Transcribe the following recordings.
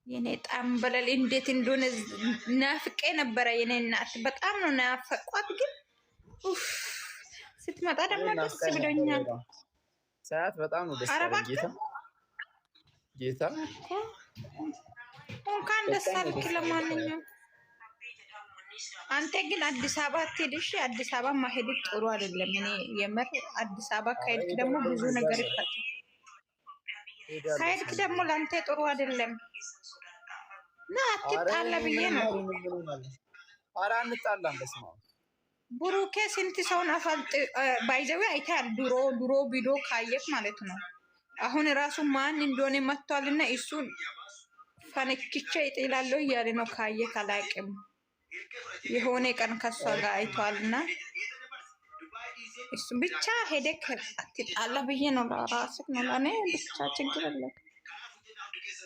የኔ ጣምበለል እንዴት እንደሆነ ናፍቄ ነበረ። የኔ እናት በጣም ነው ናፈቋት። ግን ስትመጣ ደግሞ ደስ ብሎኛል። ሰዓት በጣም ነው ደስ ያለኝ። ጌታ እንኳን ደስ አልክ። ለማንኛውም አንተ ግን አዲስ አበባ አትሄድሽ። አዲስ አበባ ማሄድ ጥሩ አይደለም። እኔ የምር አዲስ አበባ ከሄድክ ደግሞ ብዙ ነገር ይፈጠራል። ከሄድክ ደግሞ ለአንተ ጥሩ አይደለም። ና አትጣላ ብዬ ነው። ኧረ አንጣላም። በስመ አብ ብሩኬ ስንት ሰውን አፋልጥ ባይዘው አይታል። ድሮ ቪዲዮ ካየክ ማለት ነው። አሁን ራሱ ማን እንደሆነ መጥቷልና እሱን ፈነክቼ ይጥላለሁ እያለ ነው። ካየክ አላቅም የሆነ ቀን ከሷ ጋር አይቷልና እሱ ብቻ ሄደክ አትጣላ ብዬ ነው። ለራስክ ነው ለኔ ብቻ ችግር አለ።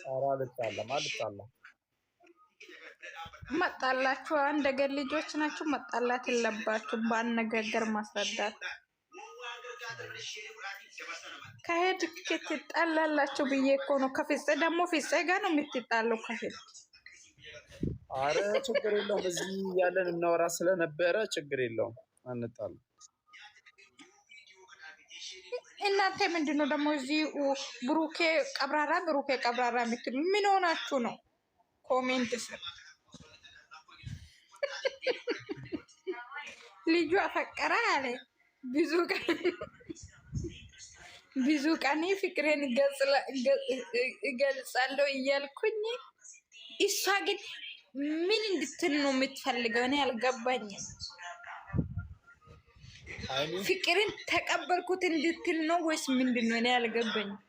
ኧረ አልጣላም። መጣላችሁ አንድ ገር ልጆች ናችሁ። መጣላት የለባችሁ። ባነጋገር ማስረዳት ከሄድክ ትጣላላችሁ ብዬ እኮ ነው። ከፍፄ ደግሞ ፍፄ ጋር ነው የምትጣለው ከሄድክ። አረ ችግር የለውም። እዚህ ያለን እናወራ ስለነበረ ችግር የለውም። አንጣላም። እናንተ ምንድነው ደግሞ እዚህ ብሩኬ ቀብራራ የምትሉ ምን ሆናችሁ ነው? ኮሜንት ስር ልጁ አፈቀረ አለ ብዙ ቀን ፍቅሬን እገልጻለሁ እያልኩኝ፣ እሷ ግን ምን እንድትል ነው የምትፈልገው? እኔ አልገባኝም። ፍቅርን ተቀበልኩት እንድትል ነው ወይስ ምንድን ነው? እኔ አልገባኝም።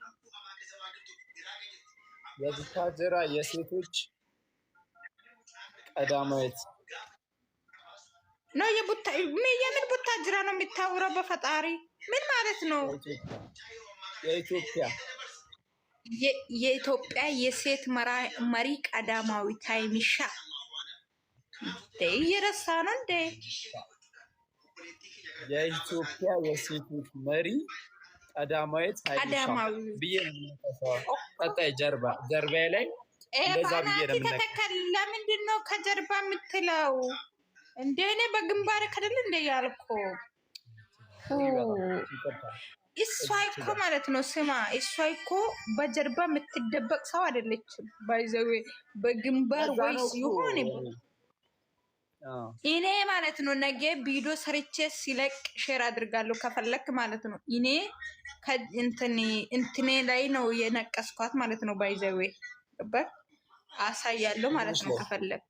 የቡታጅራ የሴቶች ቀዳማዊት ነው። የምን ቡታጅራ ነው የሚታወራው? በፈጣሪ ምን ማለት ነው? የኢትዮጵያ የሴት መሪ ቀዳማዊት ሀይሚሻ እየረሳ ነው እንዴ? የኢትዮጵያ የሴቶች መሪ ቀዳማዊት ሀይሚሻ ብዬ ነው። ቀጣይ ጀርባ ላይ እንደዛ ብዬ ነው። ለምንድን ነው ከጀርባ የምትለው እንዴ? እኔ በግንባር ከደል እንደ ያልኩ እሷ እኮ ማለት ነው። ስማ እሷ እኮ በጀርባ የምትደበቅ ሰው አይደለችም። ባይዘዌ በግንባር ወይስ ይሆን እኔ ማለት ነው። ነገ ቪዲዮ ሰርቼ ሲለቅ ሼር አድርጋለሁ ከፈለክ ማለት ነው። እኔ እንትኔ ላይ ነው የነቀስኳት ማለት ነው። ባይዘዌ አሳያለሁ ማለት ነው ከፈለክ።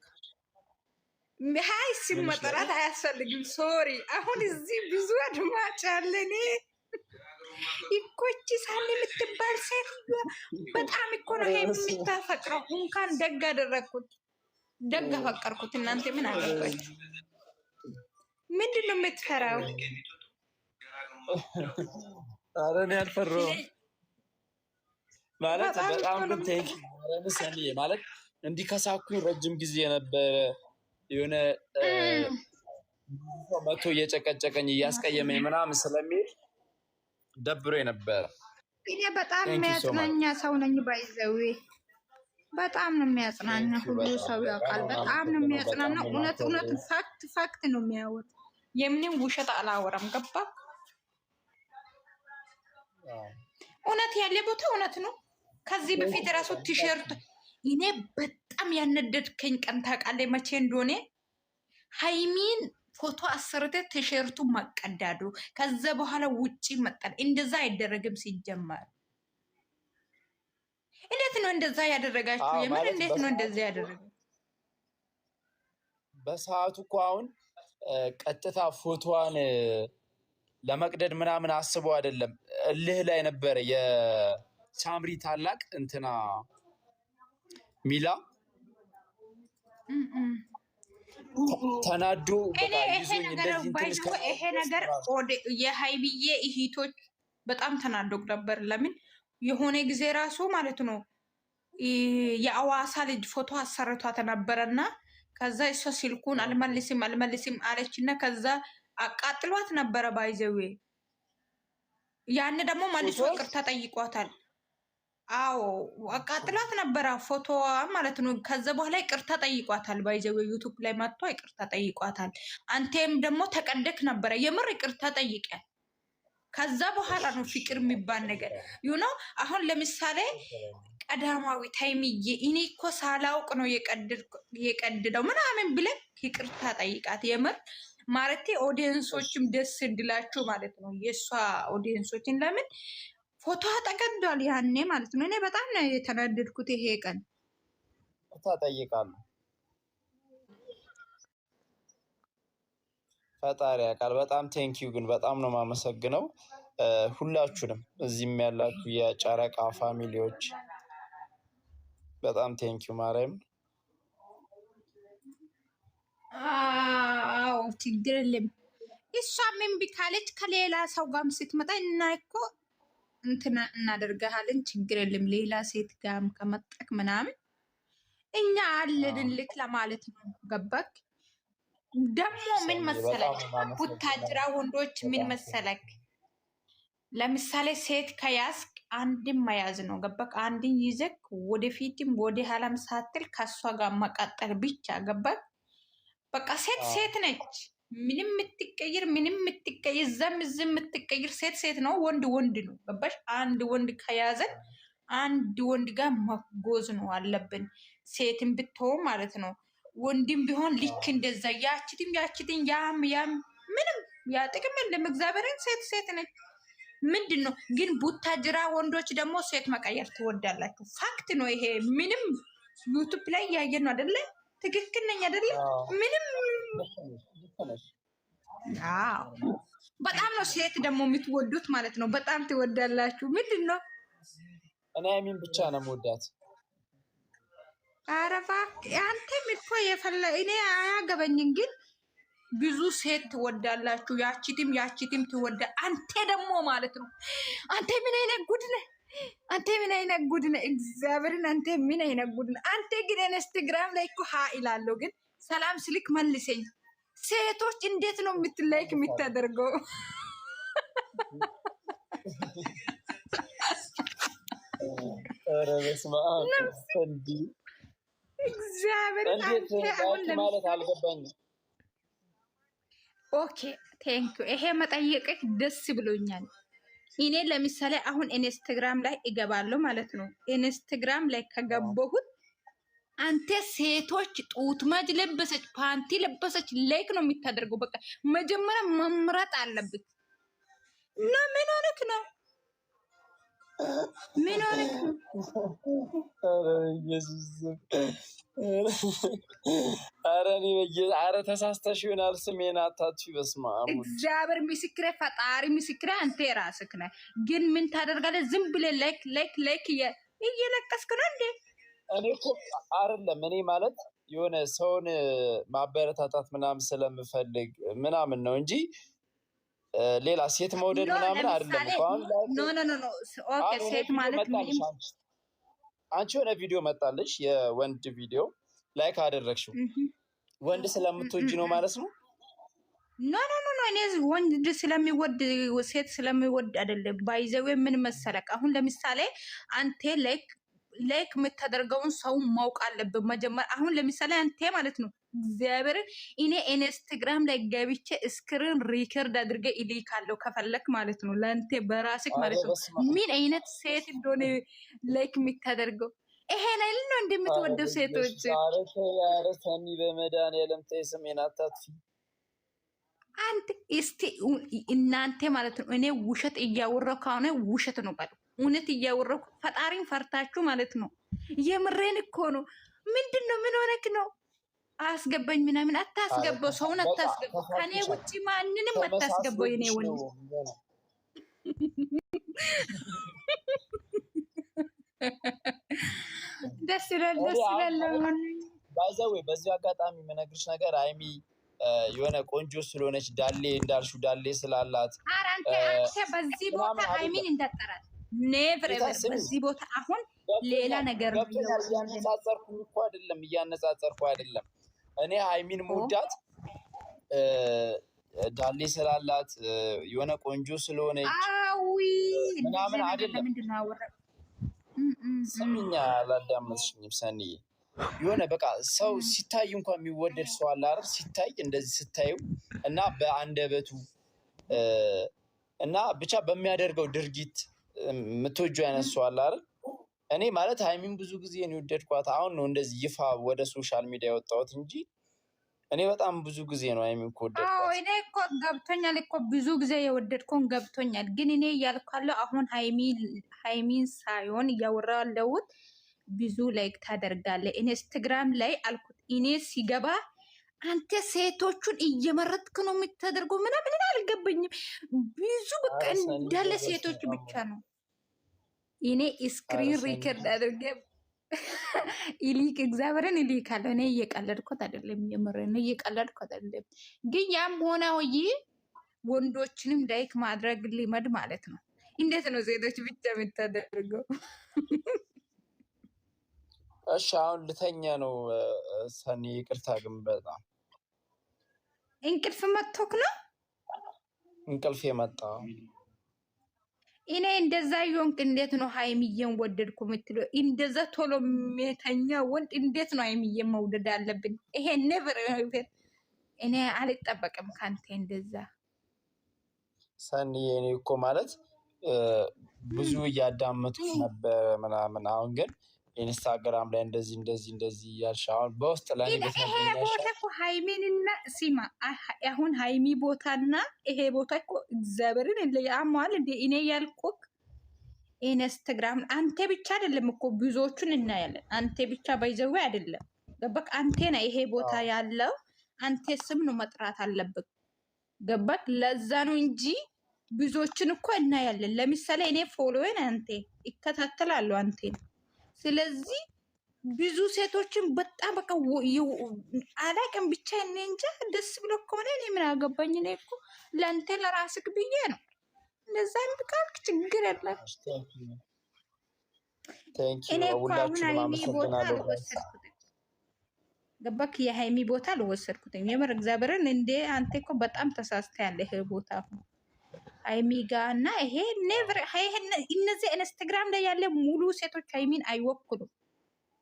ሀይ ሲመጠራት አያስፈልግም። ሶሪ አሁን እዚህ ብዙ አድማጭ አለ። እኔ እኮች ሳል የምትባል ሴት በጣም እኮ ነው የምታፈቅረው። እንኳን ደግ አደረግኩት፣ ደግ አፈቀርኩት። እናንተ ምን አገባችሁ? ምንድን ነው የምትፈራው? ኧረ እኔ አልፈራሁም ማለት በጣም ግን ቴንኪ ማለት እንዲህ ከሳኩኝ ረጅም ጊዜ ነበረ። የሆነ መቶ እየጨቀጨቀኝ እያስቀየመኝ ምናምን ስለሚል ደብሮ ነበረ። እኔ በጣም የሚያጽናኛ ሰው ነኝ። ባይዘዌ በጣም ነው የሚያጽናኛ። ሁሉ ሰው ያውቃል። በጣም ነው የሚያጽናና። እውነት ፋክት ነው የሚያወጥ። የምንም ውሸት አላወራም። ገባ? እውነት ያለ ቦታ እውነት ነው። ከዚህ በፊት የራሱ ቲሸርት እኔ በጣም ያነደድከኝ ቀን ታውቃለህ መቼ እንደሆነ? ሃይሚን ፎቶ አሰርተ ቲሸርቱ ማቀዳዱ ከዛ በኋላ ውጪ መጣል። እንደዛ አይደረግም ሲጀመር። እንዴት ነው እንደዛ ያደረጋችሁ? የምን እንዴት ነው እንደዛ ያደረጋችሁ? በሰዓቱ እኮ አሁን ቀጥታ ፎቶዋን ለመቅደድ ምናምን አስበው አይደለም። እልህ ላይ ነበረ። የሳምሪ ታላቅ እንትና ሚላ ተናዱ ይሄ ነገር የሀይሚዬ እህቶች በጣም ተናዶቅ ነበር። ለምን የሆነ ጊዜ ራሱ ማለት ነው የአዋሳ ልጅ ፎቶ አሰርቷት ነበረና ከዛ እሷ ስልኩን አልመልስም አለችና ከዛ አቃጥሏት ነበረ። ባይዘዌ ያን ደግሞ መልሶ ይቅርታ ጠይቋታል። አዎ አቃጥላት ነበረ ፎቶዋ ማለት ነው። ከዛ በኋላ ይቅርታ ጠይቋታል። ባይዘው ዩቱብ ላይ መጥቶ ይቅርታ ጠይቋታል። አንቴም ደግሞ ተቀደክ ነበረ የምር ይቅርታ ጠይቀ። ከዛ በኋላ ነው ፍቅር የሚባል ነገር ዩኖ። አሁን ለምሳሌ ቀዳማዊ ታይምዬ እኔ እኮ ሳላውቅ ነው የቀድደው ምናምን ብለን ይቅርታ ጠይቃት የምር ማለት ኦዲየንሶችም ደስ እንድላችሁ ማለት ነው። የእሷ ኦዲየንሶችን ለምን ፎቶ ተቀዷል ያኔ ማለት ነው። እኔ በጣም ነው የተናደድኩት ይሄ ቀን ጠይቃለሁ። ፈጣሪ ያውቃል። በጣም ቴንኪዩ ግን በጣም ነው የማመሰግነው ሁላችሁንም እዚህም ያላችሁ የጨረቃ ፋሚሊዎች በጣም ቴንኪዩ ማርያም። አዎ ችግር የለም። እሷ ምን ቢካለች ከሌላ ሰው ጋርም ስትመጣ እና እኮ እንትን እናደርገሃለን ችግር የለም። ሌላ ሴት ጋርም ከመጣክ ምናምን እኛ አለንልክ ለማለት ነው። ገባክ? ደግሞ ምን መሰለክ ቡታጅራ ወንዶች ምን መሰለክ፣ ለምሳሌ ሴት ከያዝክ አንድን መያዝ ነው። ገባክ? አንድን ይዘክ ወደፊትም ወደ ኋላም ሳትል ከሷ ጋር መቀጠል ብቻ። ገባክ? በቃ ሴት ሴት ነች። ምንም የምትቀይር እዛም እዚህም የምትቀይር ሴት ነው። ወንድ ወንድ ነው። ገባሽ? አንድ ወንድ ከያዘን አንድ ወንድ ጋር መጎዝ ነው አለብን። ሴትን ብትሆን ማለት ነው። ወንድም ቢሆን ልክ እንደዛ ያችትም ያም ምንም ያ ጥቅም የለም። እግዚአብሔርን ሴት ነች። ምንድን ነው ግን ቡታጅራ ወንዶች ደግሞ ሴት መቀየር ትወዳላችሁ። ፋክት ነው ይሄ። ምንም ዩቱብ ላይ እያየን ነው አደለ? ትክክል ነኝ አደለ? ምንም በጣም ነው ሴት ደግሞ የምትወዱት ማለት ነው። በጣም ትወዳላችሁ። ምንድን ነው እኔ ሀይሚን ብቻ ነው የምወዳት። አረፋ አንተም እኮ እኔ አያገበኝም፣ ግን ብዙ ሴት ትወዳላችሁ። ያቺትም ትወዳ። አንተ ደግሞ ማለት ነው አንተ ምን አይነት ጉድ ነህ? እግዚአብሔርን አንተ ምን አይነት ጉድ ነህ? አንተ ግን ኢንስታግራም ላይ እኮ ይላለሁ፣ ግን ሰላም ስልክ መልሰኝ። ሴቶች እንዴት ነው የምትላይክ የምታደርገው? ኧረ በስመ አብ እንዲህ እግዚአብሔር ማለት አልገባኝም። ኦኬ ቴንኪዩ። ይሄ መጠየቅህ ደስ ብሎኛል። እኔ ለምሳሌ አሁን ኢንስታግራም ላይ እገባለሁ ማለት ነው። ኢንስታግራም ላይ ከገባሁት አንተ ሴቶች ጡት መጅ ለበሰች ፓንቲ ለበሰች ላይክ ነው የምታደርገው። በቃ መጀመሪያ መምረጥ አለብህ። እና ምን ሆነክ ነው? ኧረ ተሳስተሽ ይሆናል። ስሜን አታጥፊ። በስመ አብ እግዚአብሔር ምስክሬ፣ ፈጣሪ ምስክሬ፣ አንተ ራስክ ነህ። ግን ምን ታደርጋለህ? ዝም ብለህ ላይክ እየለቀስክ ነው እንዴ? እኔ እኮ አይደለም እኔ ማለት የሆነ ሰውን ማበረታታት ምናምን ስለምፈልግ ምናምን ነው እንጂ ሌላ ሴት መውደድ ምናምን አይደለም። ኦኬ ሴት ማለት አንቺ የሆነ ቪዲዮ መጣልሽ፣ የወንድ ቪዲዮ ላይክ አደረግሽው። ወንድ ስለምትወጂ ነው ማለት ነው? ኖ እኔ ወንድ ስለሚወድ ሴት ስለሚወድ አይደለም። ባይዘዌ ምን መሰለክ፣ አሁን ለምሳሌ አንተ ላይክ የምታደርገውን ሰው ማውቅ አለብን መጀመሪያ። አሁን ለምሳሌ አንተ ማለት ነው እግዚአብሔርን እኔ ኢንስታግራም ላይ ገብቼ ስክሪን ሪከርድ አድርገ ይልካለሁ ከፈለክ ማለት ነው። ለአንተ በራስክ ማለት ነው ምን አይነት ሴት እንደሆነ ላይክ የምታደርገው ይሄን አይደል ነው እንደምትወደው ሴቶች። ኧረ ሰኒ በመድኃኒዓለም ተይ ስሜን አታጥፊ። አንተ እስቲ እናንተ ማለት ነው እኔ ውሸት እያወራሁ ከሆነ ውሸት ነው ባሉ እውነት እያወራሁ ፈጣሪን ፈርታችሁ ማለት ነው። የምሬን እኮ ነው። ምንድን ነው? ምን ሆነክ ነው? አስገባኝ ምናምን አታስገባው። ሰውን አታስገባው። ከኔ ውጭ ማንንም አታስገባው። የኔ ወንድ ደስ ይላል። ባይዘዌ በዚህ አጋጣሚ የምነግርሽ ነገር ሀይሚ የሆነ ቆንጆ ስለሆነች ዳሌ እንዳልሽው ዳሌ ስላላት አንተ በዚህ ቦታ ሀይሚን እንዳጠራት ኔቨር ኤቨር በዚህ ቦታ አሁን ሌላ ነገር ነው። እያነጻጸርኩ አይደለም። እኔ ሀይሚን ሙዳት ዳሌ ስላላት የሆነ ቆንጆ ስለሆነች ምናምን አይደለም። ስሚኛ አላዳመጥሽኝም ሰኒዬ። የሆነ በቃ ሰው ሲታይ እንኳን የሚወደድ ሰው አለ አይደል? ሲታይ እንደዚህ ስታዩ እና በአንደበቱ እና ብቻ በሚያደርገው ድርጊት የምትወጁ አይነት ሰው አለ አይደል? እኔ ማለት ሀይሚን ብዙ ጊዜ የወደድኳት አሁን ነው እንደዚህ ይፋ ወደ ሶሻል ሚዲያ የወጣሁት እንጂ እኔ በጣም ብዙ ጊዜ ነው ሀይሚን ከወደድኳት። እኔ እኮ ገብቶኛል እኮ ብዙ ጊዜ የወደድኩን ገብቶኛል። ግን እኔ እያልኳለሁ አሁን ሀይሚን ሳይሆን እያወራሁ ያለሁት ብዙ ላይክ ታደርጋለህ ኢንስታግራም ላይ አልኩት። እኔ ሲገባ አንተ ሴቶቹን እየመረጥክ ነው የምታደርገው ምናምን አልገባኝም። ብዙ በቃ እንዳለ ሴቶች ብቻ ነው። እኔ ስክሪን ሪከርድ አድርጌ ኢሊክ እግዚአብሔርን ኢሊካለሁ። እኔ እየቀለድኩት አይደለም፣ የምሬን ነው እየቀለድኩት አይደለም። ግን ያም ሆነ ወንዶችንም ላይክ ማድረግ ሊመድ ማለት ነው። እንዴት ነው ሴቶች ብቻ የምታደርገው? እሺ አሁን ልተኛ ነው ሰኒ፣ ይቅርታ ግን በጣም እንቅልፍ መጥቶክ ነው? እንቅልፍ የመጣ እኔ እንደዛ ይሆንክ እንዴት ነው ሀይሚዬን ወደድኩ የምትለው? እንደዛ ቶሎ ሜተኛ ወንድ እንዴት ነው ሀይሚዬን መውደድ አለብን? ይሄ ነብር እኔ አልጠበቅም ካንተ እንደዛ ሰኒ። እኔ እኮ ማለት ብዙ እያዳመጥኩ ነበር ምናምን። አሁን ግን ኢንስታግራም ላይ እንደዚህ እያልሽ አሁን በውስጥ ላይ ይሄ ቦታ እኮ ሀይሚንና ሲማ አሁን ሀይሚ ቦታና ይሄ ቦታ እኮ እግዚአብሔርን ያሟል እንደ እኔ ያልኩክ ኢንስታግራም አንተ ብቻ አይደለም እኮ ብዙዎቹን እናያለን። አንተ ብቻ ባይዘው አይደለም ገባክ? አንተ ና ይሄ ቦታ ያለው አንተ ስም ነው መጥራት አለብክ። ገባክ? ለዛ ነው እንጂ ብዙዎችን እኮ እናያለን። ለምሳሌ እኔ ፎሎዌን አንተ ይከታተላሉ አንተ። ስለዚህ ብዙ ሴቶችን በጣም በቃ አላቅም ብቻ እኔ እንጃ ደስ ብሎ ከሆነ እኔ ምን አገባኝ? እኔ እኮ ለአንተ ለራስክ ብዬ ነው። እንደዛም ብቃልክ ችግር የለም። እኔ እኮ አሁን ሀይሚ ቦታ አልወሰድኩትም። ገባክ? የሀይሚ ቦታ አልወሰድኩትም። የምር እግዚአብሔርን እንዴ አንተ እኮ በጣም ተሳስተ ያለ ይሄ ቦታ ሀይሚ ጋ እና ይሄ ኔቨር እነዚህ ኢንስታግራም ላይ ያለ ሙሉ ሴቶች ሀይሚን አይወክሉም።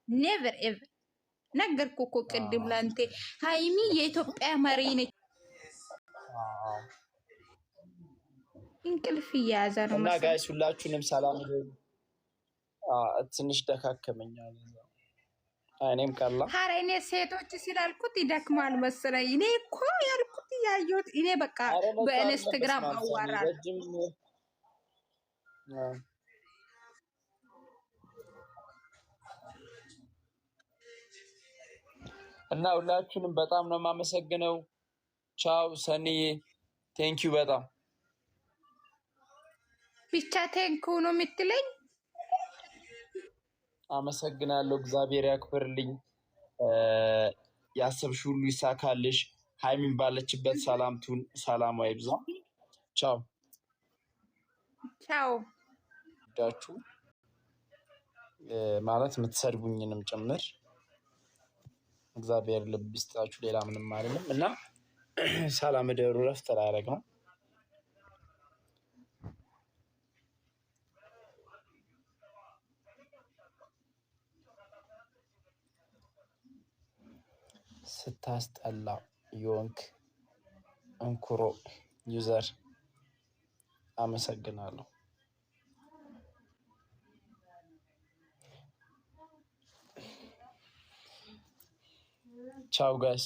ኔቨር ኤቨር ነገርኩ እኮ ቅድም ላንተ ሀይሚ የኢትዮጵያ መሪ ነች። እንቅልፍ እየያዘ ነው እና ጋይስ ሁላችሁንም ሰላም። ትንሽ ደካከመኛል እኔም ቀላ። ኧረ እኔ ሴቶች ስላልኩት ይደክማል መሰለኝ። እኔ እኮ ያልኩት ያየሁት እኔ በቃ በኢንስታግራም አዋራለሁ። እና ሁላችሁንም በጣም ነው የማመሰግነው። ቻው ሰኒዬ፣ ቴንኪዩ በጣም ብቻ ቴንኪው ነው የምትለኝ? አመሰግናለሁ። እግዚአብሔር ያክብርልኝ። ያሰብሽ ሁሉ ይሳካልሽ። ሀይሚን ባለችበት ሰላምቱን ሰላም ይብዛ። ቻው ቻው። ዳችሁ ማለት የምትሰድቡኝንም ጭምር እግዚአብሔር ልብ ይስጣችሁ። ሌላ ምንም አይደለም እና ሰላም እደሩ። ረፍት ላደርግ ነው። ስታስጠላ ዮንክ እንኩሮ ዩዘር አመሰግናለሁ። ቻው ጋይስ።